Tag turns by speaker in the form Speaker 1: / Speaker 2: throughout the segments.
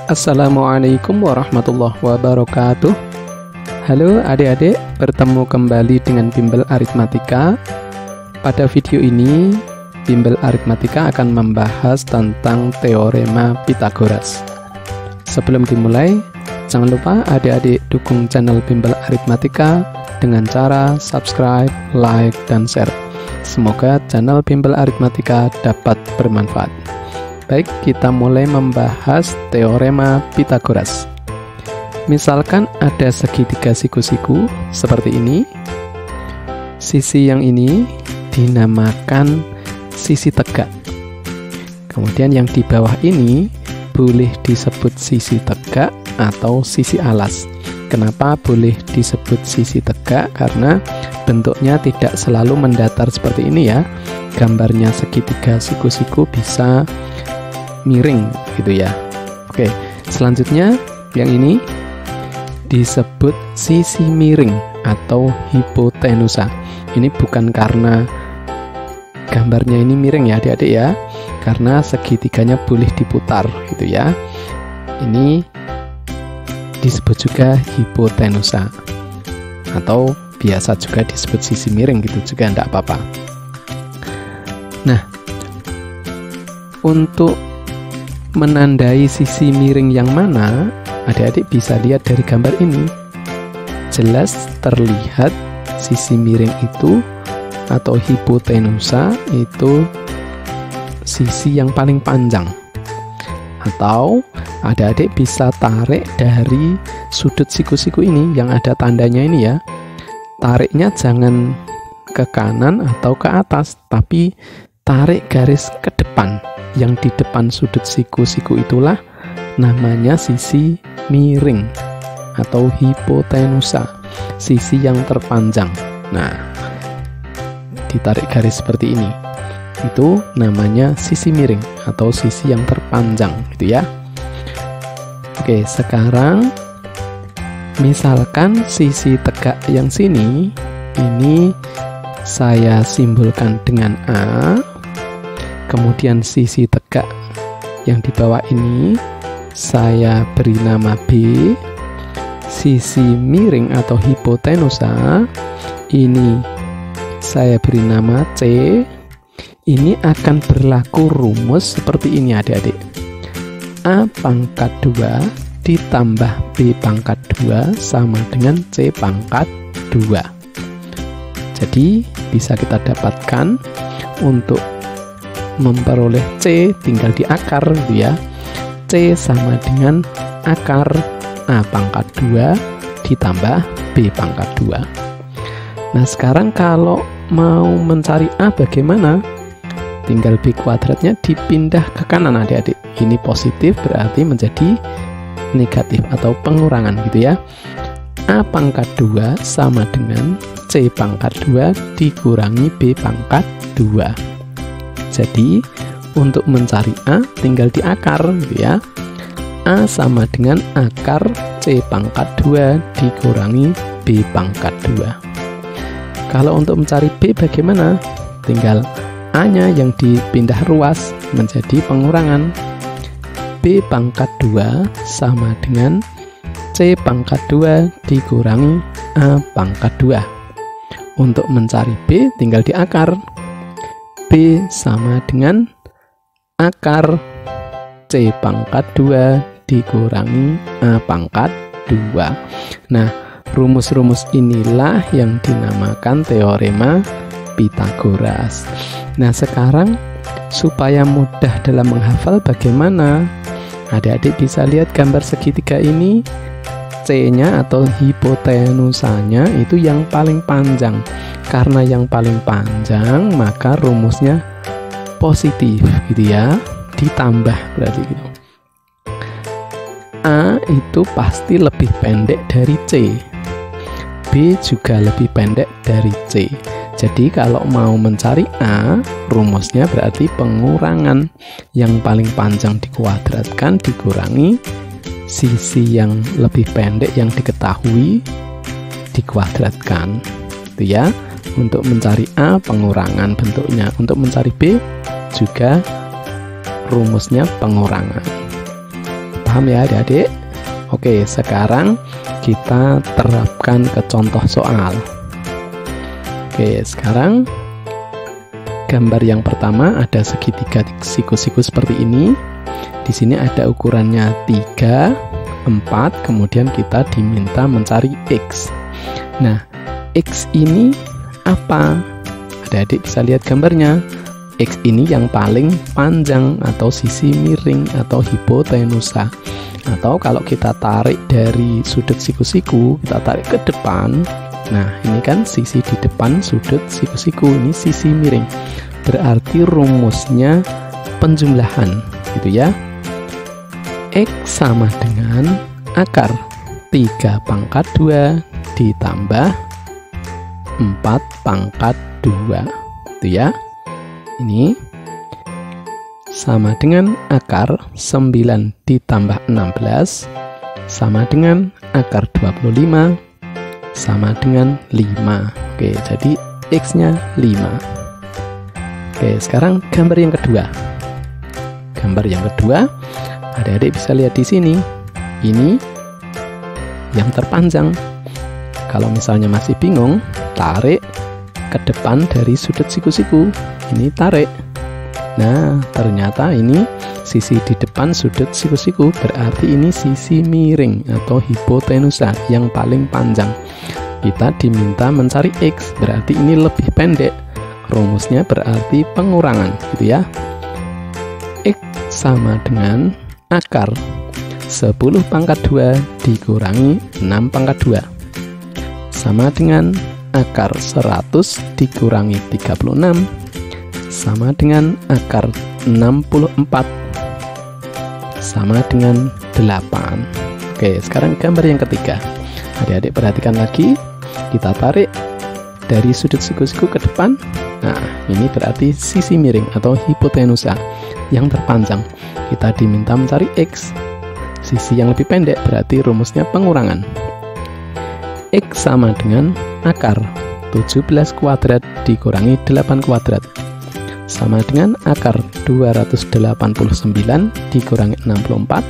Speaker 1: Assalamualaikum warahmatullahi wabarakatuh. Halo adik-adik, bertemu kembali dengan Bimbel Aritmatika. Pada video ini, Bimbel Aritmatika akan membahas tentang teorema Pythagoras. Sebelum dimulai, jangan lupa adik-adik dukung channel Bimbel Aritmatika dengan cara subscribe, like, dan share. Semoga channel Bimbel Aritmatika dapat bermanfaat. Baik, kita mulai membahas teorema Pythagoras. Misalkan ada segitiga siku-siku seperti ini. Sisi yang ini dinamakan sisi tegak. Kemudian yang di bawah ini boleh disebut sisi tegak atau sisi alas. Kenapa boleh disebut sisi tegak? Karena bentuknya tidak selalu mendatar seperti ini ya. Gambarnya segitiga siku-siku bisa miring gitu ya. Oke, selanjutnya yang ini disebut sisi miring atau hipotenusa. Ini bukan karena gambarnya ini miring ya adik-adik ya, karena segitiganya boleh diputar gitu ya. Ini disebut juga hipotenusa atau biasa juga disebut sisi miring gitu juga, enggak apa-apa. Nah, untuk menandai sisi miring yang mana, adik-adik bisa lihat dari gambar ini. Jelas terlihat sisi miring itu atau hipotenusa itu sisi yang paling panjang. Atau adik-adik bisa tarik dari sudut siku-siku ini yang ada tandanya ini ya. Tariknya jangan ke kanan atau ke atas, tapi tarik garis ke depan. Yang di depan sudut siku-siku itulah namanya sisi miring atau hipotenusa, sisi yang terpanjang. Nah, ditarik garis seperti ini, itu namanya sisi miring atau sisi yang terpanjang gitu ya. Oke, sekarang misalkan sisi tegak yang sini, ini saya simbolkan dengan A. Kemudian sisi tegak yang di bawah ini saya beri nama B. Sisi miring atau hipotenusa ini saya beri nama C. Ini akan berlaku rumus seperti ini adik-adik. A pangkat 2 ditambah B pangkat 2 sama dengan C pangkat 2. Jadi bisa kita dapatkan untuk memperoleh C tinggal diakar gitu ya. C sama dengan akar A pangkat 2 ditambah B pangkat 2. Nah, sekarang kalau mau mencari A bagaimana? Tinggal B kuadratnya dipindah ke kanan adik-adik. Ini positif berarti menjadi negatif atau pengurangan gitu ya. A pangkat 2 sama dengan C pangkat 2 dikurangi B pangkat 2. Jadi, untuk mencari A tinggal diakar gitu ya. A sama dengan akar C pangkat 2 dikurangi B pangkat 2. Kalau untuk mencari B bagaimana? Tinggal A-nya yang dipindah ruas menjadi pengurangan. B pangkat 2 sama dengan C pangkat 2 dikurangi A pangkat 2. Untuk mencari B tinggal diakar. B sama dengan akar C pangkat 2 dikurangi A pangkat 2. Nah, rumus-rumus inilah yang dinamakan teorema Pythagoras. Nah, sekarang supaya mudah dalam menghafal bagaimana? Adik-adik bisa lihat gambar segitiga ini. C-nya atau hipotenusanya itu yang paling panjang. Karena yang paling panjang, maka rumusnya positif gitu ya. Ditambah berarti gitu. A itu pasti lebih pendek dari C. B juga lebih pendek dari C. Jadi kalau mau mencari A, rumusnya berarti pengurangan. Yang paling panjang dikuadratkan dikurangi sisi yang lebih pendek yang diketahui dikuadratkan gitu ya. Untuk mencari A pengurangan bentuknya, untuk mencari B juga rumusnya pengurangan. Paham ya adik-adik? Oke, sekarang kita terapkan ke contoh soal. Oke, sekarang gambar yang pertama ada segitiga siku-siku seperti ini. Di sini ada ukurannya 3, 4, kemudian kita diminta mencari X. Nah, X ini apa? Adik-adik bisa lihat gambarnya. X ini yang paling panjang atau sisi miring atau hipotenusa. Atau kalau kita tarik dari sudut siku-siku, kita tarik ke depan. Nah, ini kan sisi di depan sudut siku-siku, ini sisi miring. Berarti rumusnya penjumlahan, gitu ya. X sama dengan akar 3 pangkat 2 ditambah 4 pangkat 2, gitu ya. Ini sama dengan akar 9 ditambah 16 sama dengan akar 25 sama dengan 5. Oke, jadi X-nya 5. Oke, sekarang gambar yang kedua. Gambar yang kedua, adik-adik bisa lihat di sini. Ini yang terpanjang. Kalau misalnya masih bingung, tarik ke depan dari sudut siku-siku. Ini tarik. Nah, ternyata ini sisi di depan sudut siku-siku, berarti ini sisi miring atau hipotenusa yang paling panjang. Kita diminta mencari X, berarti ini lebih pendek. Rumusnya berarti pengurangan, gitu ya. X sama dengan akar 10 pangkat 2 dikurangi 6 pangkat 2 sama dengan akar 100 dikurangi 36 sama dengan akar 64 sama dengan 8. Oke, sekarang gambar yang ketiga. Adik-adik perhatikan lagi. Kita tarik dari sudut siku-siku ke depan. Nah, ini berarti sisi miring atau hipotenusa yang terpanjang. Kita diminta mencari X. Sisi yang lebih pendek berarti rumusnya pengurangan. X sama dengan akar 17 kuadrat dikurangi 8 kuadrat sama dengan akar 289 dikurangi 64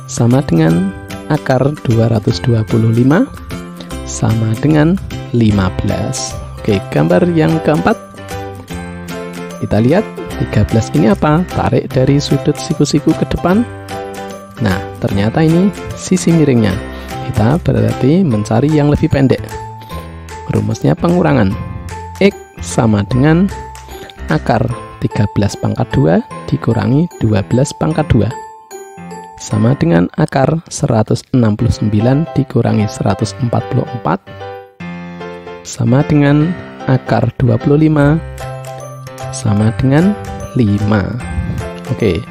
Speaker 1: sama dengan akar 225 sama dengan 15. Oke, gambar yang keempat. Kita lihat 13 ini apa? Tarik dari sudut siku-siku ke depan. Nah, ternyata ini sisi miringnya. Kita berarti mencari yang lebih pendek. Rumusnya pengurangan. X sama dengan akar 13 pangkat 2 dikurangi 12 pangkat 2 sama dengan akar 169 dikurangi 144 sama dengan akar 25 sama dengan 5. Oke,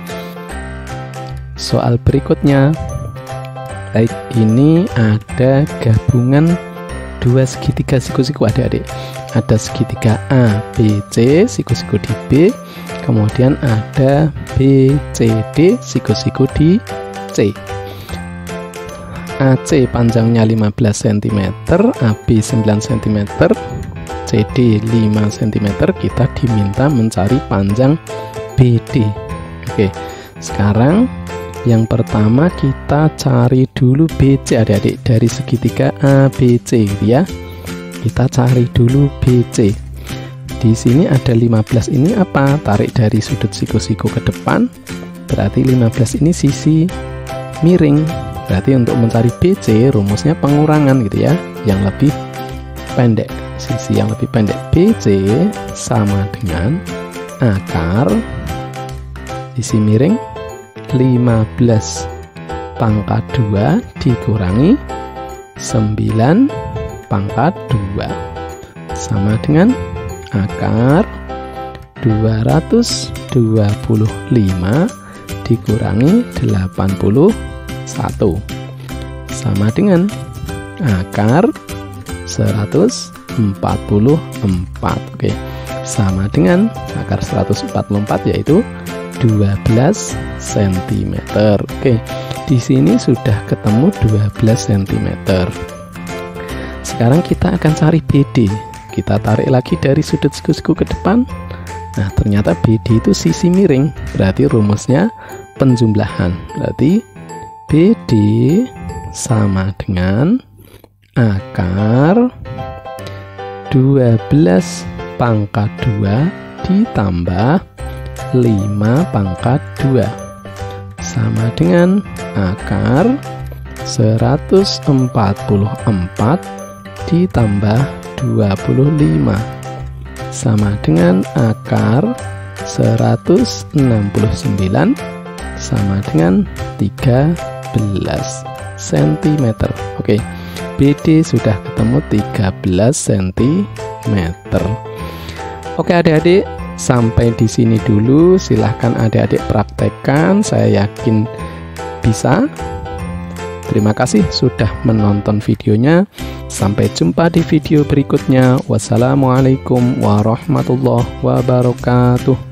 Speaker 1: soal berikutnya. Baik, ini ada gabungan dua segitiga siku-siku adik-adik. Ada segitiga A, B, C, siku-siku di B. Kemudian ada B, C, D, siku-siku di C. AC panjangnya 15 cm, AB 9 cm, CD 5 cm. Kita diminta mencari panjang BD. Oke, sekarang yang pertama kita cari dulu BC adik-adik dari segitiga ABC, gitu ya. Kita cari dulu BC. Di sini ada 15, ini apa? Tarik dari sudut siku-siku ke depan. Berarti 15 ini sisi miring. Berarti untuk mencari BC rumusnya pengurangan, gitu ya. Yang lebih pendek. Sisi yang lebih pendek BC sama dengan akar sisi miring 15 pangkat 2 dikurangi 9 pangkat 2 sama dengan akar 225 dikurangi 81 sama dengan akar 144. Oke, sama dengan akar 144 yaitu 12 cm. Oke, di sini sudah ketemu 12 cm. Sekarang kita akan cari BD. Kita tarik lagi dari sudut siku-siku ke depan. Nah, ternyata BD itu sisi miring. Berarti rumusnya penjumlahan. Berarti BD sama dengan akar 12 pangkat 2 ditambah 5 pangkat 2 sama dengan akar 144 ditambah 25 sama dengan akar 169 sama dengan 13 cm. Oke, BD sudah ketemu 13 cm. Oke adik-adik, sampai di sini dulu. Silahkan adik-adik praktekkan, saya yakin bisa. Terima kasih sudah menonton videonya. Sampai jumpa di video berikutnya. Wassalamualaikum warahmatullahi wabarakatuh.